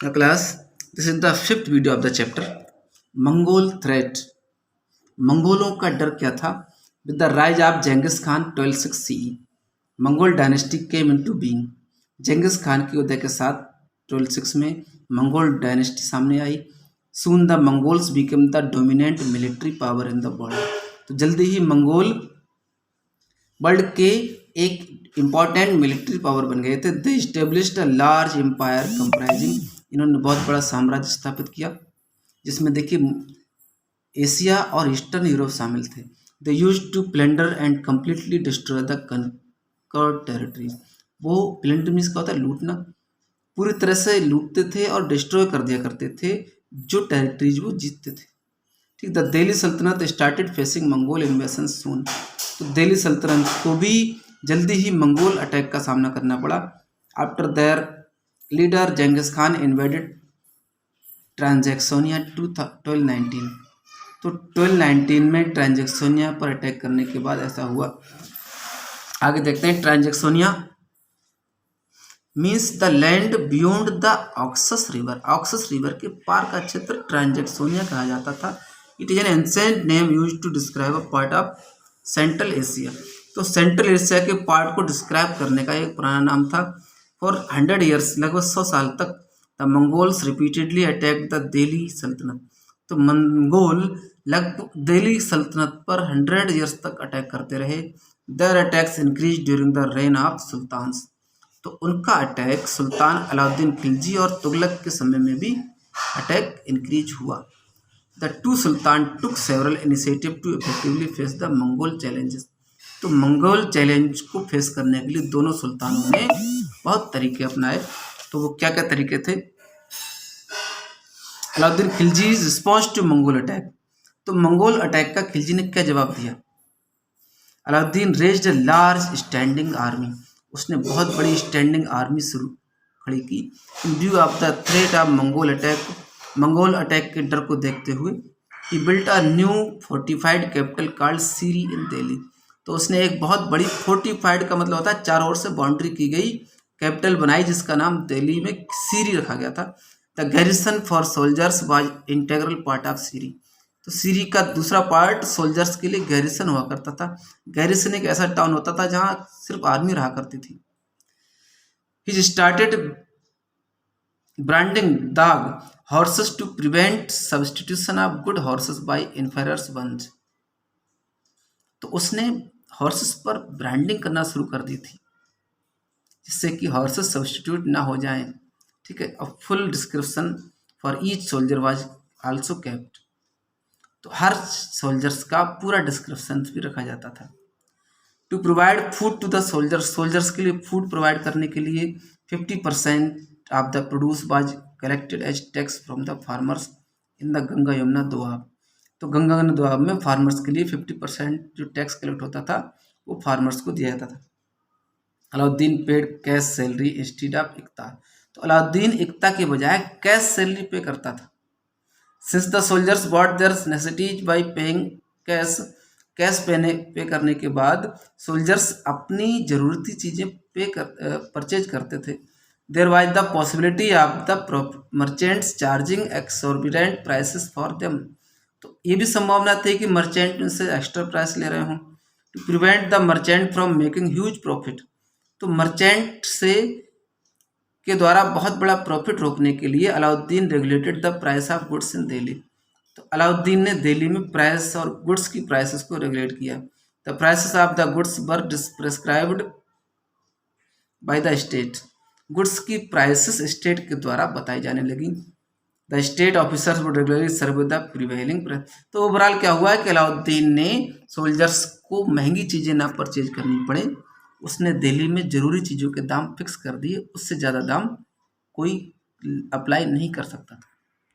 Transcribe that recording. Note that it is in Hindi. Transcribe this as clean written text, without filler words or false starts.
Class, this is the fifth video of the chapter. Mongol threat. मंगोलों का डर क्या था? With the rise of Genghis Khan 1206 CE, Mongol dynasty came into being. Genghis Khan के उदय के साथ 1206 में मंगोल डायनेस्टी सामने आई. Soon the Mongols became the dominant military power in the world. तो जल्दी ही मंगोल वर्ल्ड के एक इम्पॉर्टेंट मिलिट्री पावर बन गए थे. They established a large empire comprising, इन्होंने बहुत बड़ा साम्राज्य स्थापित किया जिसमें देखिए एशिया और ईस्टर्न यूरोप शामिल थे. They use to plunder and completely destroy the conquered territories. वो प्लेंडर मीन्स का होता है लूटना, पूरी तरह से लूटते थे और डिस्ट्रॉय कर दिया करते थे जो टेरिटरीज वो जीतते थे. ठीक. द दिल्ली सल्तनत स्टार्टेड फेसिंग मंगोल इन्वेशन सून. तो दिल्ली सल्तनत को भी जल्दी ही मंगोल अटैक का सामना करना पड़ा. After their leader Genghis Khan invaded Transoxiana 1219. तो 1219 में ट्रांजैक्सोनिया पर अटैक करने के बाद ऐसा हुआ. आगे देखते हैं. Transoxiana means the land beyond the Oxus river. Oxus river के पार का क्षेत्र ट्रांजैक्सोनिया कहा जाता था. It is an ancient name used to describe a part of central Asia. तो सेंट्रल एशिया के पार्ट को डिस्क्राइब करने का एक पुराना नाम था. फॉर 100 ईयर्स, लगभग 100 साल तक, the Mongols repeatedly attack the Delhi सल्तनत. तो मंगोल लगभग दिल्ली सल्तनत पर 100 ईयर्स तक अटैक करते रहे. Their attacks increase during the reign of sultans. तो उनका अटैक सुल्तान अलाउद्दीन खिलजी और तुगलक के समय में भी अटैक इंक्रीज हुआ. The two sultan took several initiative to effectively face the Mongol challenges. तो मंगोल चैलेंज को फेस करने के लिए दोनों सुल्तानों ने बहुत तरीके अपनाए. तो वो क्या क्या तरीके थे? Alauddin Khilji response to Mongol attack. तो मंगोल अटैक का खिलजी ने क्या जवाब दिया? Alauddin raised a large standing army. उसने बहुत बड़ी स्टैंडिंग आर्मी शुरू खड़ी की. In view of the threat of Mongol attack, Mongol attack के डर को देखते हुए, he built a new fortified capital called Siri in Delhi. तो उसने एक बहुत बड़ी फोर्टिफाइड का मतलब होता है चारों ओर से बाउंड्री की गई कैपिटल बनाई जिसका नाम दिल्ली में सीरी रखा गया था. The garrison for soldiers was integral part of Siri. तो सीरी का दूसरा पार्ट सोल्जर्स के लिए गैरिसन हुआ करता था. गैरिसन एक ऐसा टाउन होता था जहां सिर्फ आर्मी रहा करती थी. He started branding dagh horses to prevent substitution of good horses by inferior ones. तो उसने हॉर्सेस पर ब्रांडिंग करना शुरू कर दी थी जिससे कि हॉर्सेस सब्सटीट्यूट ना हो जाएं. ठीक है. A full description for each soldier was also kept. तो हर सोल्जर्स का पूरा डिस्क्रिप्शन भी रखा जाता था. To provide food to the soldiers. Soldiers के लिए फूड प्रोवाइड करने के लिए 50% of the produce was collected as tax from the farmers in the Ganga Yamuna Doab. तो गंगा यमुना दोआब में फार्मर्स के लिए 50% जो टैक्स कलेक्ट होता था वो फार्मर्स को दिया जाता था. Alauddin paid cash salary instead of iqta. तो अलाउद्दीन इक्ता के बजाय कैश सैलरी पे करता था. Since the soldiers bought their necessities by paying cash. Cash पे करने के बाद सोल्जर्स अपनी ज़रूरती चीज़ें परचेज करते थे. There was the possibility of the merchants charging exorbitant prices for them. तो ये भी संभावना थी कि मर्चेंट उनसे एक्स्ट्रा प्राइस ले रहे हों. To prevent the merchant from making huge profit. तो मर्चेंट से के द्वारा बहुत बड़ा प्रॉफिट रोकने के लिए Alauddin regulated the price of goods in Delhi. तो अलाउद्दीन ने दिल्ली में प्राइस और गुड्स की प्राइसेस को रेगुलेट किया. The prices of the goods were prescribed by the state. Goods की प्राइसेस स्टेट के द्वारा बताई जाने लगी. The state officers would regularly survey the prevailing price. तो ओवरऑल क्या हुआ है कि अलाउद्दीन ने सोल्जर्स को महंगी चीज़ें ना परचेज करनी पड़े, उसने दिल्ली में ज़रूरी चीज़ों के दाम फिक्स कर दिए. उससे ज़्यादा दाम कोई अप्लाई नहीं कर सकता था.